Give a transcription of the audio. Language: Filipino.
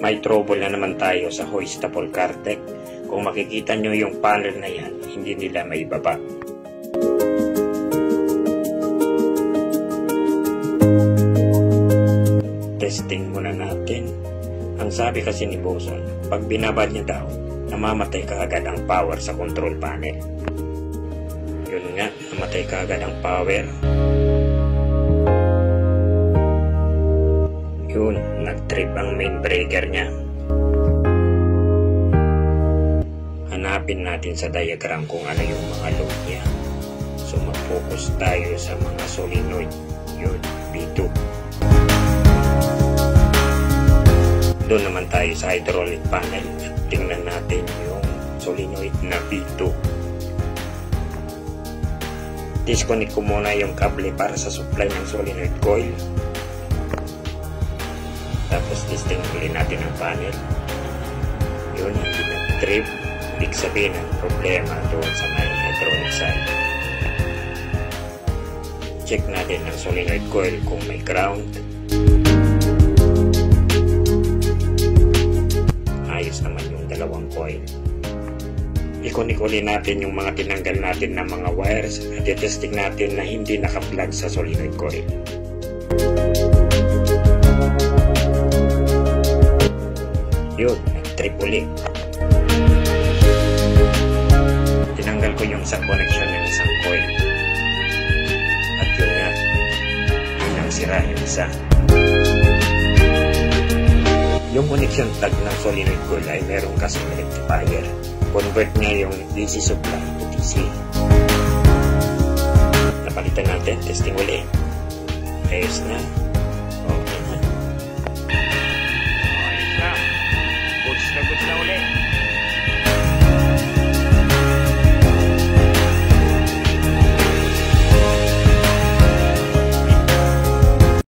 May trouble na naman tayo sa hoistable car deck. Kung makikita nyo yung panel na yan, hindi nila maibaba. Testing muna natin. Ang sabi kasi ni Boson, pag binabad niya daw, namamatay kaagad ang power sa control panel. Yun nga, namatay kaagad ang power. Yun, nag-trip ang main breaker niya. Hanapin natin sa diagram kung ano yung mga load niya. So mag-focus tayo sa mga solenoid. Yun, B2. Doon naman tayo sa hydraulic panel. Tingnan natin yung solenoid na B2. Disconnect ko muna yung kable para sa supply ng solenoid coil. Tapos testing ulit natin ang panel. Yun, hindi nag-trip. Ibig sabihin ang problema doon sa may hydraulic side. Check natin ang solenoid coil kung may ground. Ayos naman yung dalawang coil. I-connect ulit natin yung mga tinanggal natin na mga wires at i-testing natin na hindi naka-plug sa solenoid coil. Yun, nag-trip ulit. Tinanggal ko yung isang connection ng isang coil. At yun nga, yun sira yung isa. Yung connection tag ng solenoid coil ay meron kasing rectifier. Convert niya yung DC supply to DC. Napalitan natin, testing ulit. Ayos na.